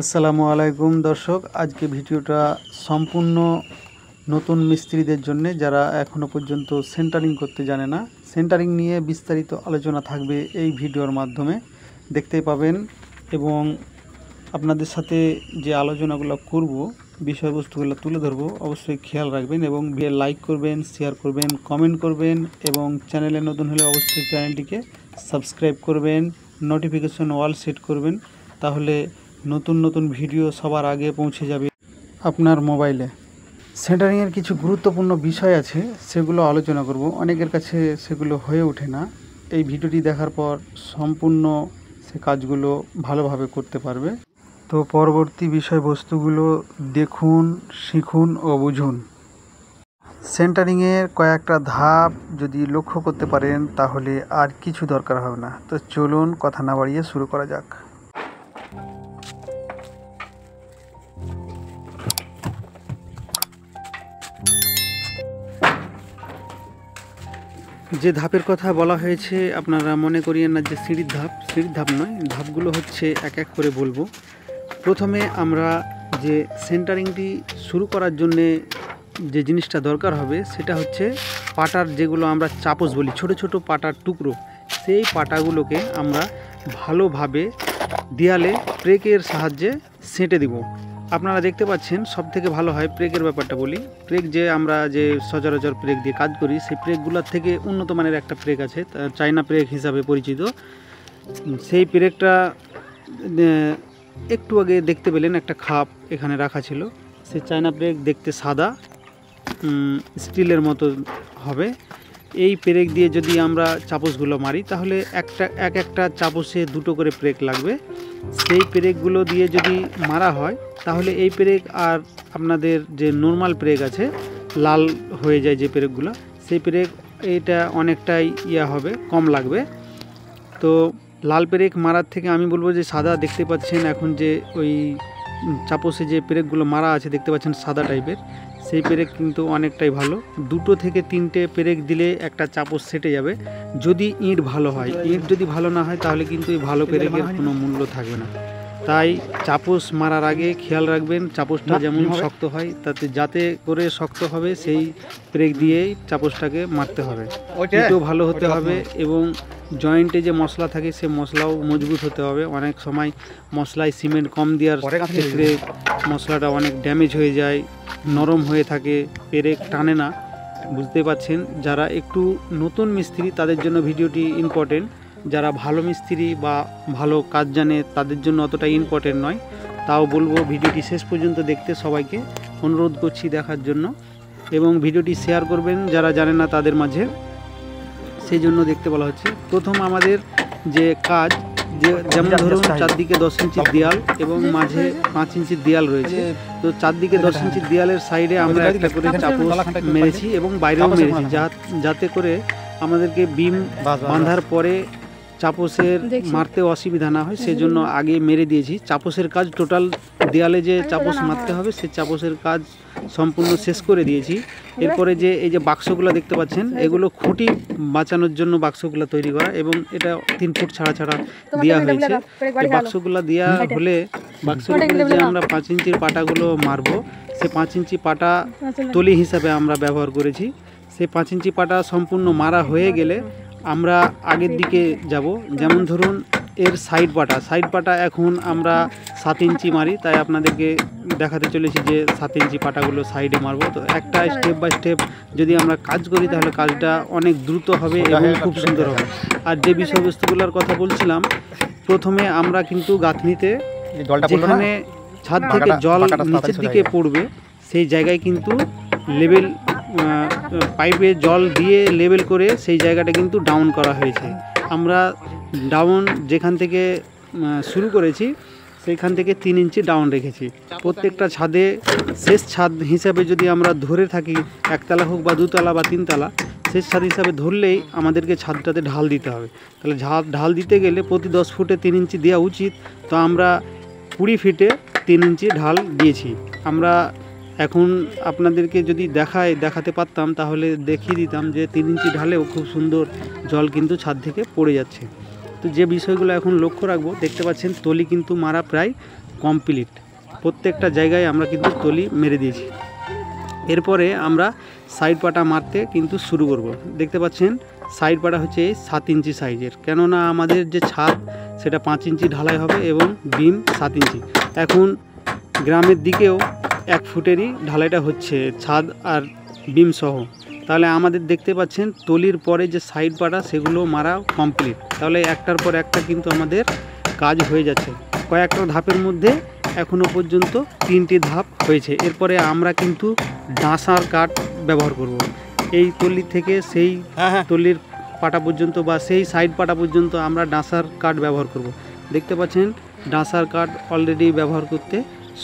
আসসালামু আলাইকুম দর্শক, আজকে ভিডিওটা সম্পূর্ণ নতুন মিস্ত্রিদের জন্য যারা এখনো পর্যন্ত সেন্টারিং করতে জানে না। সেন্টারিং নিয়ে বিস্তারিত আলোচনা থাকবে এই ভিডিওর মাধ্যমে, দেখতেই পাবেন। এবং আপনাদের সাথে যে আলোচনাগুলো করব, বিষয়বস্তুগুলো তুলে ধরবো, অবশ্যই খেয়াল রাখবেন এবং লাইক করবেন, শেয়ার করবেন, কমেন্ট করবেন এবং চ্যানেলে নতুন হলে অবশ্যই চ্যানেলটিকে সাবস্ক্রাইব করবেন, নোটিফিকেশন অল সেট করবেন, তাহলে নতুন নতুন ভিডিও সবার আগে পৌঁছে যাবে আপনার মোবাইলে। সেন্টারিংয়ের কিছু গুরুত্বপূর্ণ বিষয় আছে, সেগুলো আলোচনা করব। অনেকের কাছে সেগুলো হয়ে ওঠে না। এই ভিডিওটি দেখার পর সম্পূর্ণ সে কাজগুলো ভালোভাবে করতে পারবে। তো পরবর্তী বিষয়বস্তুগুলো দেখুন, শিখুন ও বুঝুন। সেন্টারিংয়ের কয়েকটা ধাপ যদি লক্ষ্য করতে পারেন তাহলে আর কিছু দরকার হবে না। তো চলুন কথা না বাড়িয়ে শুরু করা যাক। যে ধাপের কথা বলা হয়েছে আপনারা মনে করিয়েন না যে সিঁড়ির ধাপ নয়, ধাপগুলো হচ্ছে এক এক করে বলবো। প্রথমে আমরা যে সেন্টারিংটি শুরু করার জন্যে যে জিনিসটা দরকার হবে সেটা হচ্ছে পাটার, যেগুলো আমরা চাপস বলি, ছোট ছোট পাটার টুকরো। সেই পাটাগুলোকে আমরা ভালোভাবে দেয়ালে প্রেকের সাহায্যে সেঁটে দিব। আপনারা দেখতে পাচ্ছেন, সব থেকে ভালো হয় প্রেকের ব্যাপারটা বলি। প্রেক যে আমরা যে সচরাচর প্রেক দিয়ে কাজ করি, সেই প্রেকগুলোর থেকে উন্নত মানের একটা প্রেক আছে, চায়না প্রেক হিসাবে পরিচিত। সেই প্রেকটা একটু আগে দেখতে পেলেন একটা খাপ এখানে রাখা ছিল। সেই চায়না প্রেক দেখতে সাদা, স্টিলের মতো হবে। এই প্রেক দিয়ে যদি আমরা চাপসগুলো মারি তাহলে একটা চাপসে দুটো করে প্রেক লাগবে। সেই প্রেকগুলো দিয়ে যদি মারা হয় তাহলে এই প্রেক আর আপনাদের যে নর্মাল প্রেক আছে, লাল হয়ে যায় যে প্রেকগুলো, সেই প্রেক এটা অনেকটাই হবে, কম লাগবে। তো লাল প্রেক মারার থেকে আমি বলবো যে সাদা, দেখতে পাচ্ছেন এখন যে ওই চাপসে যে প্রেকগুলো মারা আছে দেখতে পাচ্ছেন সাদা টাইপের, সেই প্রেক কিন্তু অনেকটাই ভালো। 2 থেকে 3টে প্রেক দিলে একটা চাপস সেটে যাবে, যদি ইট ভালো হয়। ইট যদি ভালো না হয় তাহলে কিন্তু এই ভালো প্রেকের কোনো মূল্য থাকবে না। তাই চাপস মারার আগে খেয়াল রাখবেন চাপসটা যেমন শক্ত হয়, তাতে যাতে করে শক্ত হবে সেই প্রেক দিয়েই চাপসটাকে মারতে হবে। ইটও ভালো হতে হবে এবং জয়েন্টে যে মশলা থাকে সে মশলাও মজবুত হতে হবে। অনেক সময় মশলায় সিমেন্ট কম দেওয়ার ক্ষেত্রে মশলাটা অনেক ড্যামেজ হয়ে যায়, নরম হয়ে থাকে, প্রেক টানে না। বুঝতে পারছেন, যারা একটু নতুন মিস্ত্রি তাদের জন্য ভিডিওটি ইম্পর্টেন্ট। যারা ভালো মিস্ত্রি বা ভালো কাজ জানে তাদের জন্য অতটা ইম্পর্টেন্ট নয়। তাও বলবো ভিডিওটি শেষ পর্যন্ত দেখতে সবাইকে অনুরোধ করছি দেখার জন্য, এবং ভিডিওটি শেয়ার করবেন যারা জানেন না তাদের মাঝে, সেই জন্য দেখতে বলা হচ্ছে। প্রথম আমাদের যে কাজ, যেমন ধরুন চারদিকে 10 ইঞ্চির দেয়াল এবং মাঝে 5 ইঞ্চির দেয়াল রয়েছে। তো চারদিকে 10 ইঞ্চির দেয়ালের সাইডে আমরা একটা করে চাপস মেরেছি এবং বাইরেও মেরেছি, যাতে করে আমাদেরকে বিম বাঁধার পরে চাপসের মারতে অসুবিধা না হয়, সেজন্য আগে মেরে দিয়েছি। চাপসের কাজ টোটাল দেয়ালে যে চাপস মারতে হবে সেই চাপসের কাজ সম্পূর্ণ শেষ করে দিয়েছি। এরপরে যে এই যে বাক্সগুলো দেখতে পাচ্ছেন, এগুলো খুঁটি বাঁচানোর জন্য বাক্সগুলো তৈরি করা, এবং এটা 3 ফুট ছাড়া দেওয়া হয়েছে। এই বাক্সগুলো দেওয়া হলে বাক্সগুলো যে আমরা 5 ইঞ্চির পাটাগুলো মারবো, সেই 5 ইঞ্চি পাটা তলি হিসাবে আমরা ব্যবহার করেছি। সেই 5 ইঞ্চি পাটা সম্পূর্ণ মারা হয়ে গেলে আমরা আগের দিকে যাব। যেমন ধরুন এর সাইড পাটা এখন আমরা 7 ইঞ্চি মারি, তাই আপনাদেরকে দেখাতে চলেছি যে 7 ইঞ্চি পাটাগুলো সাইডে মারবো। তো একটা স্টেপ বাই স্টেপ যদি আমরা কাজ করি তাহলে কাজটা অনেক দ্রুত হবে এবং খুব সুন্দর হবে। আর যে বিষয়বস্তুগুলোর কথা বলছিলাম, প্রথমে আমরা কিন্তু গাঁথনিতে যেখানে ছাদ থেকে জল নিচের দিকে পড়বে সেই জায়গায় কিন্তু লেভেল পাইপে জল দিয়ে লেভেল করে সেই জায়গাটা কিন্তু ডাউন করা হয়েছে। আমরা ডাউন যেখান থেকে শুরু করেছি সেইখান থেকে 3 ইঞ্চি ডাউন রেখেছি। প্রত্যেকটা ছাদে শেষ ছাদ হিসাবে যদি আমরা ধরে থাকি, একতলা হোক বা 2তলা বা 3তলা, শেষ ছাদ হিসাবে ধরলেই আমাদেরকে ছাদটাতে ঢাল দিতে হবে। তাহলে ঢাল দিতে গেলে প্রতি 10 ফুটে 3 ইঞ্চি দেওয়া উচিত। তো আমরা 20 ফিটে 3 ইঞ্চি ঢাল দিয়েছি। আমরা এখন আপনাদেরকে যদি দেখাতে পারতাম তাহলে দেখিয়ে দিতাম যে 3 ইঞ্চি ঢালেও খুব সুন্দর জল কিন্তু ছাদ থেকে পড়ে যাচ্ছে। তো যে বিষয়গুলো এখন লক্ষ্য রাখবো, দেখতে পাচ্ছেন তলি কিন্তু মারা প্রায় কমপ্লিট। প্রত্যেকটা জায়গায় আমরা কিন্তু তলি মেরে দিয়েছি। এরপরে আমরা সাইড পাটা মারতে কিন্তু শুরু করব। দেখতে পাচ্ছেন সাইড পাটা হচ্ছে 7 ইঞ্চি সাইজের, কেননা আমাদের যে ছাদ সেটা 5 ইঞ্চি ঢালাই হবে এবং বিম 7 ইঞ্চি। এখন গ্রামের দিকেও 1 ফুটেরই ঢালাইটা হচ্ছে, ছাদ আর বিম সহ। তাহলে আমাদের দেখতে পাচ্ছেন তলির পরে যে সাইড পাটা সেগুলো মারা কমপ্লিট। তাহলে একটার পর একটা কিন্তু আমাদের কাজ হয়ে যাচ্ছে। কয়েকটা ধাপের মধ্যে এখনও পর্যন্ত 3টি ধাপ হয়েছে। এরপরে আমরা কিন্তু ডাঁসার কাঠ ব্যবহার করব। এই তলি থেকে সেই তলির পাটা পর্যন্ত বা সেই সাইড পাটা পর্যন্ত আমরা ডাঁসার কাঠ ব্যবহার করব। দেখতে পাচ্ছেন ডাঁসার কাঠ অলরেডি ব্যবহার করতে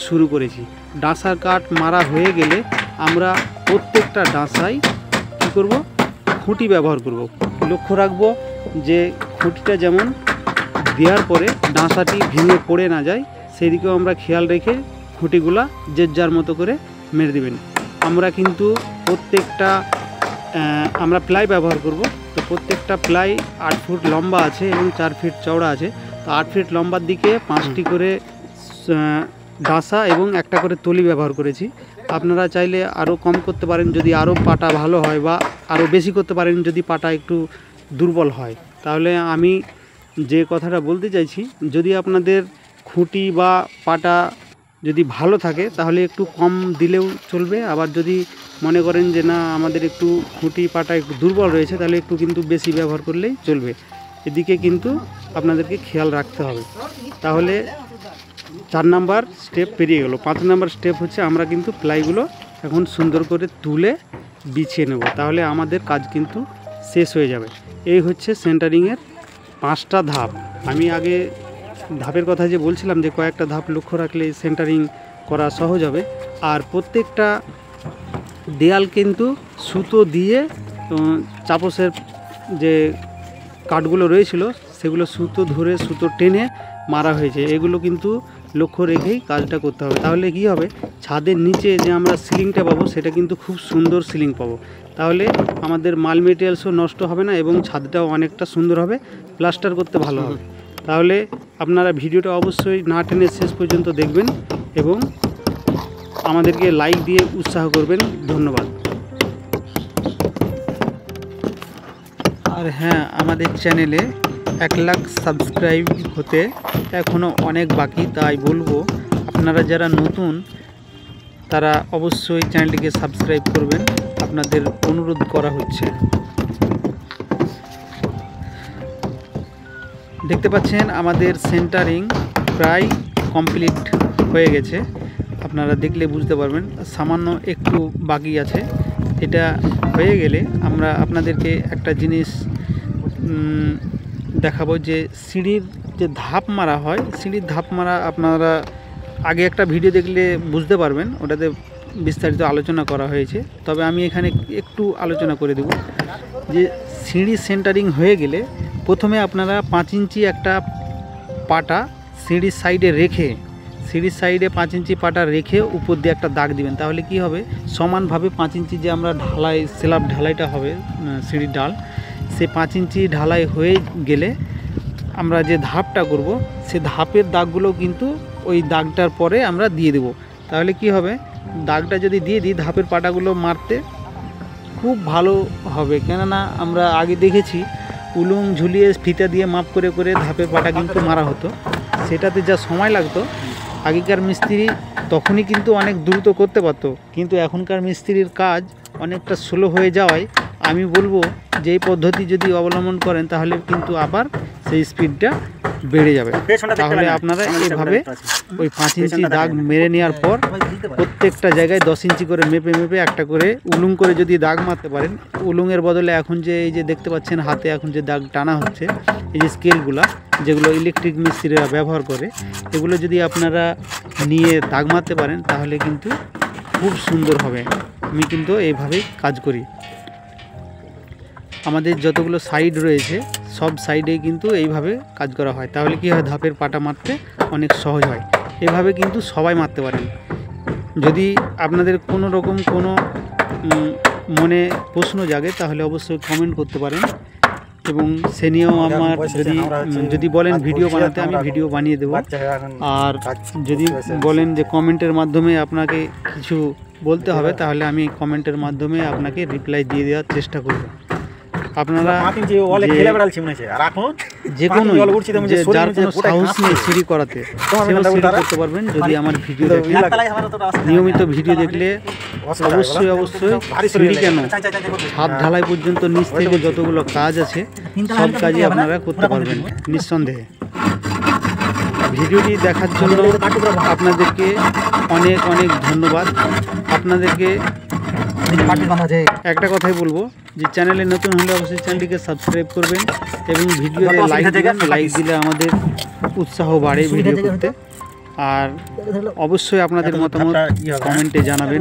শুরু করেছি। ডাঁসার কাঠ মারা হয়ে গেলে আমরা প্রত্যেকটা ডাঁসায় কী করব, খুঁটি ব্যবহার করব। লক্ষ্য রাখবো যে খুঁটিটা যেমন দেওয়ার পরে ডাঁসাটি ভেঙে পড়ে না যায়, সেই দিকেও আমরা খেয়াল রেখে খুঁটিগুলা যে যার মতো করে মেরে দেবেন। আমরা কিন্তু প্রত্যেকটা আমরা প্লাই ব্যবহার করব। তো প্রত্যেকটা প্লাই 8 ফুট লম্বা আছে এবং 4 ফিট চওড়া আছে। তো 8 ফিট লম্বার দিকে 5টি করে ডাঁসা এবং একটা করে তলি ব্যবহার করেছি। আপনারা চাইলে আরও কম করতে পারেন যদি আরও পাটা ভালো হয়, বা আরও বেশি করতে পারেন যদি পাটা একটু দুর্বল হয়। তাহলে আমি যে কথাটা বলতে চাইছি, যদি আপনাদের খুঁটি বা পাটা যদি ভালো থাকে তাহলে একটু কম দিলেও চলবে। আবার যদি মনে করেন যে না আমাদের একটু খুঁটি পাটা একটু দুর্বল রয়েছে, তাহলে একটু কিন্তু বেশি ব্যবহার করলেই চলবে। এদিকে কিন্তু আপনাদেরকে খেয়াল রাখতে হবে। তাহলে 4 নাম্বার স্টেপ পেরিয়ে গেল। 5 নাম্বার স্টেপ হচ্ছে আমরা কিন্তু প্লাইগুলো এখন সুন্দর করে তুলে বিছিয়ে নেব। তাহলে আমাদের কাজ কিন্তু শেষ হয়ে যাবে। এই হচ্ছে সেন্টারিংয়ের 5টা ধাপ। আমি আগে ধাপের কথা যে বলছিলাম যে কয়েকটা ধাপ লক্ষ্য রাখলে সেন্টারিং করা সহজ হবে। আর প্রত্যেকটা দেয়াল কিন্তু সুতো দিয়ে চাপসের যে কাঠগুলো রয়েছিল সেগুলো সুতো ধরে সুতো টেনে মারা হয়েছে। এগুলো কিন্তু লক্ষ্য রেখেই কাজটা করতে হবে। তাহলে কি হবে, ছাদের নিচে যে আমরা সিলিংটা পাবো সেটা কিন্তু খুব সুন্দর সিলিং পাবো। তাহলে আমাদের মাল মেটেরিয়ালসও নষ্ট হবে না এবং ছাদটাও অনেকটা সুন্দর হবে, প্লাস্টার করতে ভালো হবে। তাহলে আপনারা ভিডিওটা অবশ্যই না টেনে শেষ পর্যন্ত দেখবেন এবং আমাদেরকে লাইক দিয়ে উৎসাহ করবেন। ধন্যবাদ। আর হ্যাঁ, আমাদের চ্যানেলে 1 লাখ সাবস্ক্রাইব হতে এখনও অনেক বাকি। তাই বলবো আপনারা যারা নতুন তারা অবশ্যই চ্যানেলটিকে সাবস্ক্রাইব করবেন, আপনাদের অনুরোধ করা হচ্ছে। দেখতে পাচ্ছেন আমাদের সেন্টারিং প্রায় কমপ্লিট হয়ে গেছে। আপনারা দেখলে বুঝতে পারবেন সামান্য একটু বাকি আছে। এটা হয়ে গেলে আমরা আপনাদেরকে একটা জিনিস দেখাবো যে সিঁড়ির যে ধাপ মারা হয়, সিঁড়ির ধাপ মারা আপনারা আগে একটা ভিডিও দেখলে বুঝতে পারবেন, ওটাতে বিস্তারিত আলোচনা করা হয়েছে। তবে আমি এখানে একটু আলোচনা করে দেব যে সিঁড়ি সেন্টারিং হয়ে গেলে প্রথমে আপনারা 5 ইঞ্চি একটা পাটা সিঁড়ির সাইডে রেখে, সিঁড়ির সাইডে 5 ইঞ্চি পাটা রেখে উপর দিয়ে একটা দাগ দিবেন। তাহলে কি হবে, সমানভাবে 5 ইঞ্চি যে আমরা ঢালাই স্ল্যাব ঢালাইটা হবে সিঁড়ির ডাল, সে 5 ইঞ্চি ঢালাই হয়ে গেলে আমরা যে ধাপটা করব সে ধাপের দাগগুলো কিন্তু ওই দাগটার পরে আমরা দিয়ে দেব। তাহলে কি হবে, দাগটা যদি দিয়ে দিই ধাপের পাটাগুলো মারতে খুব ভালো হবে। কেননা আমরা আগে দেখেছি উলুং ঝুলিয়ে ফিতা দিয়ে মাপ করে করে ধাপের পাটা কিন্তু মারা হতো, সেটাতে যা সময় লাগতো আগেকার মিস্ত্রি তখনই কিন্তু অনেক দ্রুত করতে পারতো, কিন্তু এখনকার মিস্ত্রির কাজ অনেকটা স্লো হয়ে যাওয়ায় আমি বলবো যে এই পদ্ধতি যদি অবলম্বন করেন তাহলে কিন্তু আবার সেই স্পিডটা বেড়ে যাবে। তাহলে আপনারা এইভাবে ওই 5 ইঞ্চি দাগ মেরে নেওয়ার পর প্রত্যেকটা জায়গায় 10 ইঞ্চি করে মেপে মেপে একটা করে উলুং করে যদি দাগ মারতে পারেন, উলুংয়ের বদলে এখন যে এই যে দেখতে পাচ্ছেন হাতে এখন যে দাগ টানা হচ্ছে, এই যে স্কেলগুলা যেগুলো ইলেকট্রিক মিস্ত্রিরা ব্যবহার করে, এগুলো যদি আপনারা নিয়ে দাগ মারতে পারেন তাহলে কিন্তু খুব সুন্দর হবে। আমি কিন্তু এইভাবেই কাজ করি। আমাদের যতগুলো সাইড রয়েছে সব সাইডেই কিন্তু এইভাবে কাজ করা হয়। তাহলে কি হয়, ধাপের পাটা মারতে অনেক সহজ হয়। এভাবে কিন্তু সবাই মারতে পারেন। যদি আপনাদের কোনো রকম কোনো মনে প্রশ্ন জাগে তাহলে অবশ্যই কমেন্ট করতে পারেন। এবং সে নিয়েও আমার যদি বলেন ভিডিও বানাতে আমি ভিডিও বানিয়ে দেবো। আর যদি বলেন যে কমেন্টের মাধ্যমে আপনাকে কিছু বলতে হবে তাহলে আমি কমেন্টের মাধ্যমে আপনাকে রিপ্লাই দিয়ে দেওয়ার চেষ্টা করব। আপনারা যে কোনো যার কোনো সাহস নেই সিঁড়ি করাতে সেও সিঁড়ি করতে পারবেন যদি আমার ভিডিও দেখেন। নিয়মিত ভিডিও দেখলে অবশ্যই সিঁড়ি কেন ছাদ ঢালাই পর্যন্ত নিচ থেকে যতগুলো কাজ আছে সব কাজই আপনারা করতে পারবেন নিঃসন্দেহে। ভিডিওটি দেখার জন্য আপনাদেরকে অনেক অনেক ধন্যবাদ। আপনাদেরকে একটা কথাই বলবো যে চ্যানেলে নতুন হলে অবশ্যই চ্যানেলটিকে সাবস্ক্রাইব করবেন এবং ভিডিওতে লাইক দিবেন। লাইক দিলে আমাদের উৎসাহ বাড়ে ভিডিও করতে। আর অবশ্যই আপনাদের মতামত কমেন্টে জানাবেন।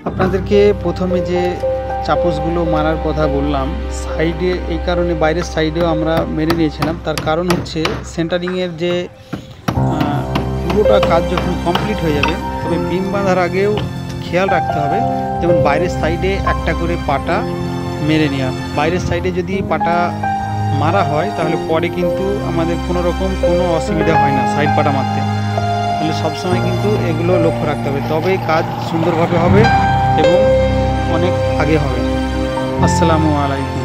আপনাদেরকে প্রথমে যে চাপসগুলো মারার কথা বললাম সাইডে, এই কারণে বাইরের সাইডেও আমরা মেরে নিয়েছিলাম। তার কারণ হচ্ছে সেন্টারিংয়ের যে পুরোটা কাজ যখন কমপ্লিট হয়ে যাবে তবে বিম বাঁধার আগেও খেয়াল রাখতে হবে যেমন বাইরের সাইডে একটা করে পাটা মেরে নেওয়া। বাইরের সাইডে যদি পাটা মারা হয় তাহলে পরে কিন্তু আমাদের কোনো রকম কোনো অসুবিধা হয় না সাইড পাটা মারতে। তাহলে সবসময় কিন্তু এগুলো লক্ষ্য রাখতে হবে, তবেই কাজ সুন্দরভাবে হবে এবং অনেক আগে হবে। আসসালামু আলাইকুম।